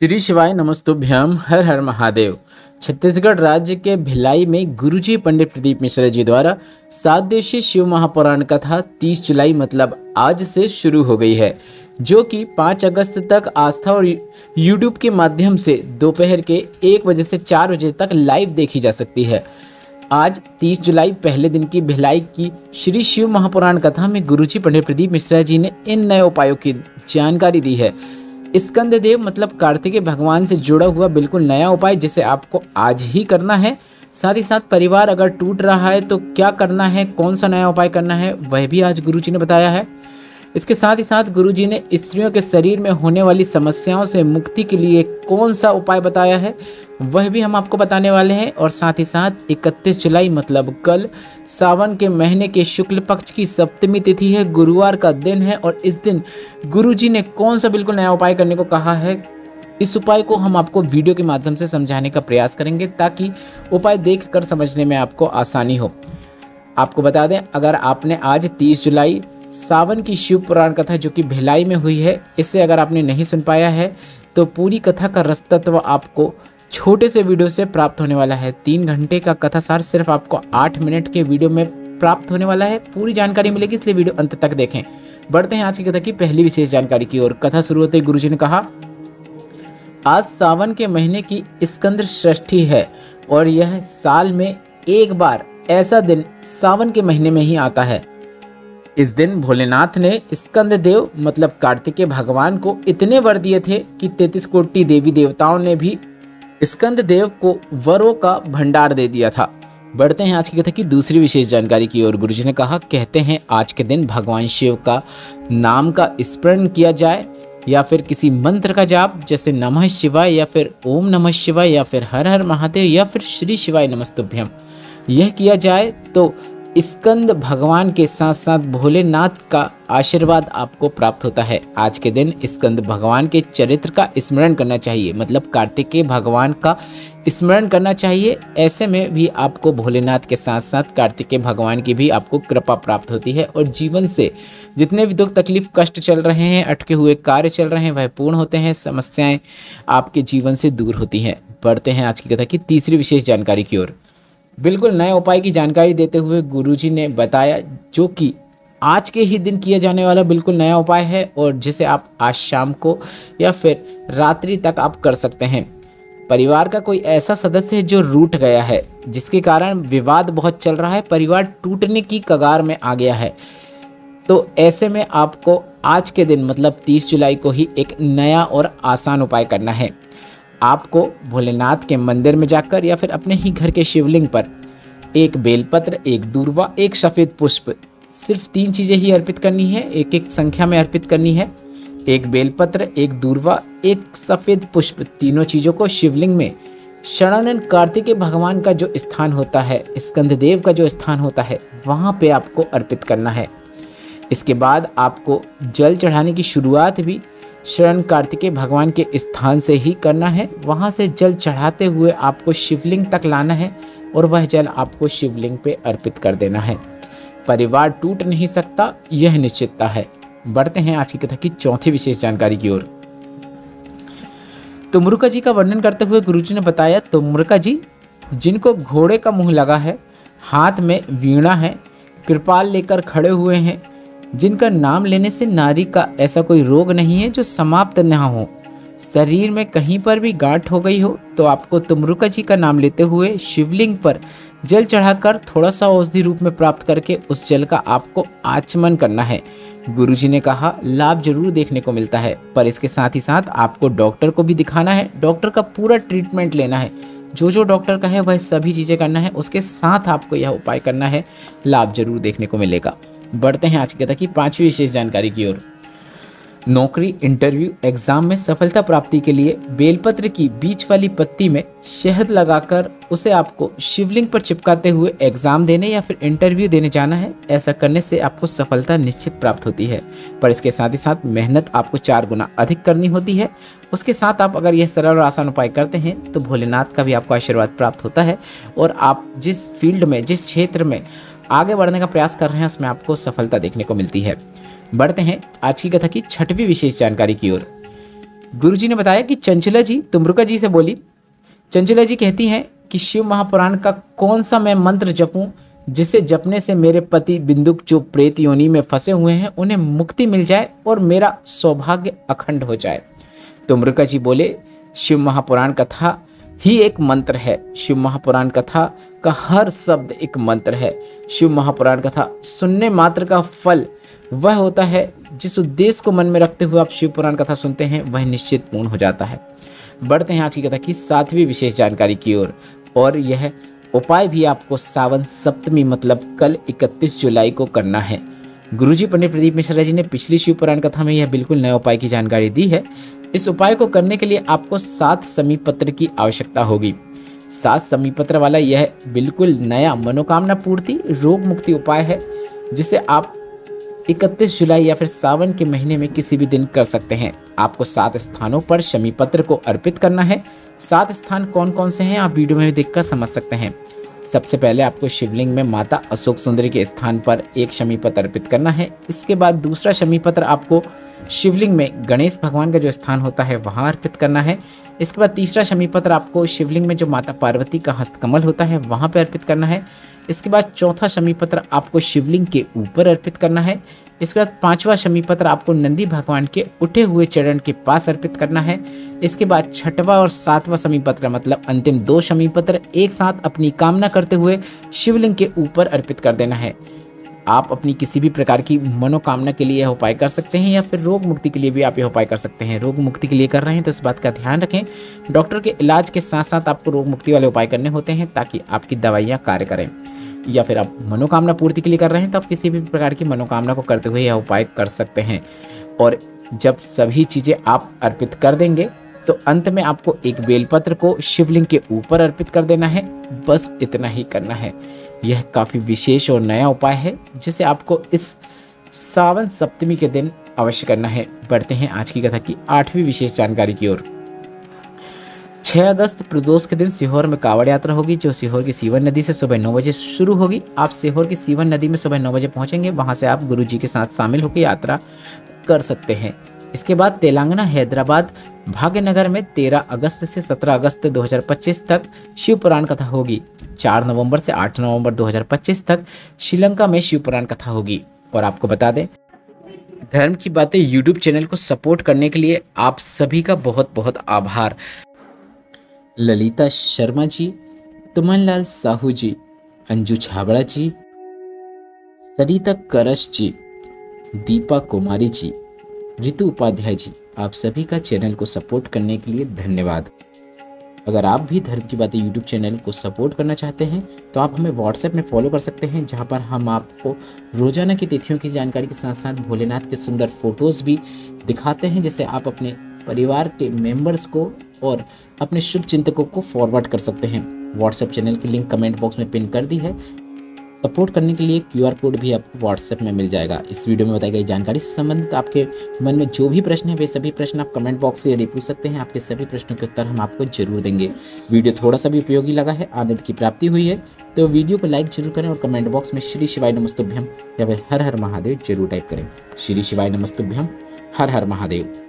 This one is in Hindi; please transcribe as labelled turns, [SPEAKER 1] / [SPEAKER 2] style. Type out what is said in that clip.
[SPEAKER 1] श्री शिवाय नमस्तुभ्यम। हर हर महादेव। छत्तीसगढ़ राज्य के भिलाई में गुरुजी पंडित प्रदीप मिश्रा जी द्वारा 7 दिवसीय शिव महापुराण कथा 30 जुलाई मतलब आज से शुरू हो गई है, जो कि 5 अगस्त तक आस्था और यूट्यूब के माध्यम से दोपहर के 1 बजे से 4 बजे तक लाइव देखी जा सकती है। आज 30 जुलाई पहले दिन की भिलाई की श्री शिव महापुराण कथा में गुरुजी पंडित प्रदीप मिश्रा जी ने इन नए उपायों की जानकारी दी है। स्कंद देव मतलब कार्तिकेय भगवान से जुड़ा हुआ बिल्कुल नया उपाय जिसे आपको आज ही करना है। साथ ही साथ परिवार अगर टूट रहा है तो क्या करना है, कौन सा नया उपाय करना है, वह भी आज गुरुजी ने बताया है। इसके साथ ही साथ गुरुजी ने स्त्रियों के शरीर में होने वाली समस्याओं से मुक्ति के लिए कौन सा उपाय बताया है, वह भी हम आपको बताने वाले हैं। और साथ ही साथ 31 जुलाई मतलब कल सावन के महीने के शुक्ल पक्ष की सप्तमी तिथि है, गुरुवार का दिन है और इस दिन गुरुजी ने कौन सा बिल्कुल नया उपाय करने को कहा है, इस उपाय को हम आपको वीडियो के माध्यम से समझाने का प्रयास करेंगे ताकि उपाय देखकर समझने में आपको आसानी हो। आपको बता दें, अगर आपने आज 30 जुलाई सावन की शिव पुराण कथा जो कि भिलाई में हुई है, इसे अगर आपने नहीं सुन पाया है तो पूरी कथा का रस तत्व आपको छोटे से वीडियो से प्राप्त होने वाला है। 3 घंटे का कथा सार सिर्फ आपको 8 मिनट के वीडियो में प्राप्त होने वाला है। पूरी जानकारी मिलेगी, इसलिए वीडियो अंत तक देखें। बढ़ते हैं आज की कथा की पहली विशेष जानकारी की ओर। कथा शुरू होते ही गुरुजी ने कहा, आज सावन के महीने की स्कंद षष्ठी है और यह साल में एक बार ऐसा दिन सावन के महीने में ही आता है। इस दिन भोलेनाथ ने स्कंद देव मतलब कार्तिकेय भगवान को इतने वर दिए थे कि 33 कोटि देवी देवताओं ने भी स्कंद देव को वरों का भंडार दे दिया था। बढ़ते हैं आज की कथा की दूसरी विशेष जानकारी की ओर। गुरुजी ने कहा, कहते हैं आज के दिन भगवान शिव का नाम का स्मरण किया जाए या फिर किसी मंत्र का जाप जैसे नमः शिवाय या फिर ओम नमः शिवाय या फिर हर हर महादेव या फिर श्री शिवाय नमस्तुभ्यम, यह किया जाए तो स्कंद भगवान के साथ साथ भोलेनाथ का आशीर्वाद आपको प्राप्त होता है। आज के दिन स्कंद भगवान के चरित्र का स्मरण करना चाहिए, मतलब कार्तिकेय भगवान का स्मरण करना चाहिए। ऐसे में भी आपको भोलेनाथ के साथ साथ कार्तिकेय भगवान की भी आपको कृपा प्राप्त होती है और जीवन से जितने भी दुख तकलीफ कष्ट चल रहे हैं, अटके हुए कार्य चल रहे हैं, वह पूर्ण होते हैं, समस्याएं आपके जीवन से दूर होती हैं। बढ़ते हैं आज की कथा की तीसरी विशेष जानकारी की ओर। बिल्कुल नए उपाय की जानकारी देते हुए गुरुजी ने बताया, जो कि आज के ही दिन किया जाने वाला बिल्कुल नया उपाय है और जिसे आप आज शाम को या फिर रात्रि तक आप कर सकते हैं। परिवार का कोई ऐसा सदस्य है जो रूठ गया है, जिसके कारण विवाद बहुत चल रहा है, परिवार टूटने की कगार में आ गया है, तो ऐसे में आपको आज के दिन मतलब 30 जुलाई को ही एक नया और आसान उपाय करना है। आपको भोलेनाथ के मंदिर में जाकर या फिर अपने ही घर के शिवलिंग पर एक बेलपत्र, एक दूर्वा, एक सफ़ेद पुष्प, सिर्फ 3 चीज़ें ही अर्पित करनी है, एक एक संख्या में अर्पित करनी है। एक बेलपत्र, एक दूर्वा, एक सफ़ेद पुष्प, तीनों चीज़ों को शिवलिंग में षडानंद कार्तिकेय भगवान का जो स्थान होता है, स्कंददेव का जो स्थान होता है, वहाँ पे आपको अर्पित करना है। इसके बाद आपको जल चढ़ाने की शुरुआत भी शरण कार्तिकेय भगवान के स्थान से ही करना है। वहाँ से जल चढ़ाते हुए आपको शिवलिंग तक लाना है और वह जल आपको शिवलिंग पे अर्पित कर देना है। परिवार टूट नहीं सकता, यह निश्चितता है। बढ़ते हैं आज की कथा की चौथी विशेष जानकारी की ओर। तुमरुका जी का वर्णन करते हुए गुरुजी ने बताया, तुमरुका जी जिनको घोड़े का मुंह लगा है, हाथ में वीणा है, कृपाल लेकर खड़े हुए हैं, जिनका नाम लेने से नारी का ऐसा कोई रोग नहीं है जो समाप्त न हो, शरीर में कहीं पर भी गांठ हो गई हो, तो आपको तुमरुका जी का नाम लेते हुए शिवलिंग पर जल चढ़ाकर थोड़ा सा औषधि रूप में प्राप्त करके उस जल का आपको आचमन करना है। गुरुजी ने कहा, लाभ जरूर देखने को मिलता है, पर इसके साथ ही साथ आपको डॉक्टर को भी दिखाना है, डॉक्टर का पूरा ट्रीटमेंट लेना है, जो डॉक्टर का है वह सभी चीज़ें करना है, उसके साथ आपको यह उपाय करना है, लाभ जरूर देखने को मिलेगा। बढ़ते हैं आज की कथा की 5वीं विशेष जानकारी की ओर। नौकरी, इंटरव्यू, एग्जाम में सफलता प्राप्ति के लिए बेलपत्र की बीच वाली पत्ती में शहद लगाकर उसे आपको शिवलिंग पर चिपकाते हुए एग्जाम देने या फिर इंटरव्यू देने जाना है। ऐसा करने से आपको सफलता निश्चित प्राप्त होती है, पर इसके साथ ही साथ मेहनत आपको 4 गुना अधिक करनी होती है। उसके साथ आप अगर यह सरल और आसान उपाय करते हैं तो भोलेनाथ का भी आपको आशीर्वाद प्राप्त होता है और आप जिस फील्ड में, जिस क्षेत्र में आगे बढ़ने का प्रयास कर रहे हैं, उसमें आपको सफलता देखने को मिलती है। बढ़ते हैं आज की कथा की 6वीं विशेष जानकारी की ओर। गुरुजी ने बताया कि चंचला जी तुमरुका जी से बोली। चंचला जी कहती हैं कि शिव महापुराण का कौन सा मैं मंत्र जपूं जिसे जपने से मेरे पति बिंदुक जो प्रेत योनि में फंसे हुए हैं उन्हें मुक्ति मिल जाए और मेरा सौभाग्य अखंड हो जाए। तुमरुका जी बोले, शिव महापुराण कथा ही एक मंत्र है। शिव महापुराण कथा का हर शब्द एक मंत्र है। शिव महापुराण कथा सुनने मात्र का फल वह होता है जिस उद्देश्य को मन में रखते हुए आप शिव पुराण कथा सुनते हैं वह निश्चित पूर्ण हो जाता है। बढ़ते हैं आज की कथा की 7वीं विशेष जानकारी की ओर, और यह उपाय भी आपको सावन सप्तमी मतलब कल 31 जुलाई को करना है। गुरुजी पंडित प्रदीप मिश्रा जी ने पिछली शिव पुराण कथा में यह बिल्कुल नए उपाय की जानकारी दी है। इस उपाय को करने के लिए आपको 7 समी पत्र की आवश्यकता होगी। 7 समी पत्र वाला यह बिल्कुल नया मनोकामना पूर्ति रोग मुक्ति उपाय है, जिसे आप 31 जुलाई या फिर सावन के महीने में किसी भी दिन कर सकते हैं। आपको 7 स्थानों पर शमी पत्र को अर्पित करना है। 7 स्थान कौन कौन से हैं आप वीडियो में देखकर समझ सकते हैं। सबसे पहले आपको शिवलिंग में माता अशोक सुंदरी के स्थान पर एक शमी पत्र अर्पित करना है। इसके बाद दूसरा शमी पत्र आपको शिवलिंग में गणेश भगवान का जो स्थान होता है वहां अर्पित करना है। इसके बाद तीसरा शमी पत्र आपको शिवलिंग में जो माता पार्वती का हस्तकमल होता है वहां पर अर्पित करना है। इसके बाद चौथा शमी पत्र आपको शिवलिंग के ऊपर अर्पित करना है। इसके बाद 5वां शमी पत्र आपको नंदी भगवान के उठे हुए चरण के पास अर्पित करना है। इसके बाद 6वां और 7वां शमी पत्र मतलब अंतिम 2 शमी पत्र एक साथ अपनी कामना करते हुए शिवलिंग के ऊपर अर्पित कर देना है। आप अपनी किसी भी प्रकार की मनोकामना के लिए यह उपाय कर सकते हैं या फिर रोग मुक्ति के लिए भी आप यह उपाय कर सकते हैं। रोग मुक्ति के लिए कर रहे हैं तो इस बात का ध्यान रखें, डॉक्टर के इलाज के साथ साथ आपको रोग मुक्ति वाले उपाय करने होते हैं ताकि आपकी दवाइयाँ कार्य करें। या फिर आप मनोकामना पूर्ति के लिए कर रहे हैं तो आप किसी भी प्रकार की मनोकामना को करते हुए यह उपाय कर सकते हैं। और जब सभी चीज़ें आप अर्पित कर देंगे तो अंत में आपको एक बेलपत्र को शिवलिंग के ऊपर अर्पित कर देना है। बस इतना ही करना है। यह काफ़ी विशेष और नया उपाय है जिसे आपको इस सावन सप्तमी के दिन अवश्य करना है। बढ़ते हैं आज की कथा की 8वीं विशेष जानकारी की ओर। 6 अगस्त प्रदोष के दिन सीहोर में कावड़ यात्रा होगी जो सीहोर की सीवन नदी से सुबह 9 बजे शुरू होगी। आप सीहोर की सीवन नदी में सुबह 9 बजे पहुंचेंगे। वहां से आप गुरुजी के साथ शामिल होकर यात्रा कर सकते हैं। इसके बाद तेलंगाना हैदराबाद भाग्यनगर में 13 अगस्त से 17 अगस्त 2025 तक शिव पुराण कथा होगी। 4 नवंबर से 8 नवंबर 2025 तक श्रीलंका में शिव पुराण कथा होगी। और आपको बता दें, धर्म की बातें यूट्यूब चैनल को सपोर्ट करने के लिए आप सभी का बहुत बहुत आभार। ललिता शर्मा जी, तुमनलाल साहू जी, अंजू छाबड़ा जी, सरिता करश जी, दीपा कुमारी जी, रितु उपाध्याय जी, आप सभी का चैनल को सपोर्ट करने के लिए धन्यवाद। अगर आप भी धर्म की बातें यूट्यूब चैनल को सपोर्ट करना चाहते हैं तो आप हमें व्हाट्सएप में फॉलो कर सकते हैं, जहां पर हम आपको रोजाना की तिथियों की जानकारी के साथ साथ भोलेनाथ के सुंदर फोटोज़ भी दिखाते हैं, जिसे आप अपने परिवार के मेंबर्स को और अपने शुभ चिंतकों को फॉरवर्ड कर सकते हैं। व्हाट्सएप चैनल की लिंक कमेंट बॉक्स में पिन कर दी है। सपोर्ट करने के लिए QR कोड भी आपको व्हाट्सएप में मिल जाएगा। इस वीडियो में बताई गई जानकारी से संबंधित आपके मन में जो भी प्रश्न है वे सभी प्रश्न आप कमेंट बॉक्स के जरिए पूछ सकते हैं। आपके सभी प्रश्नों के उत्तर हम आपको जरूर देंगे। वीडियो थोड़ा सा भी उपयोगी लगा है, आनंद की प्राप्ति हुई है तो वीडियो को लाइक जरूर करें और कमेंट बॉक्स में श्री शिवाय नमस्तुभ्यम या फिर हर हर महादेव जरूर टाइप करें। श्री शिवाय नमस्तुभ्यम, हर हर महादेव।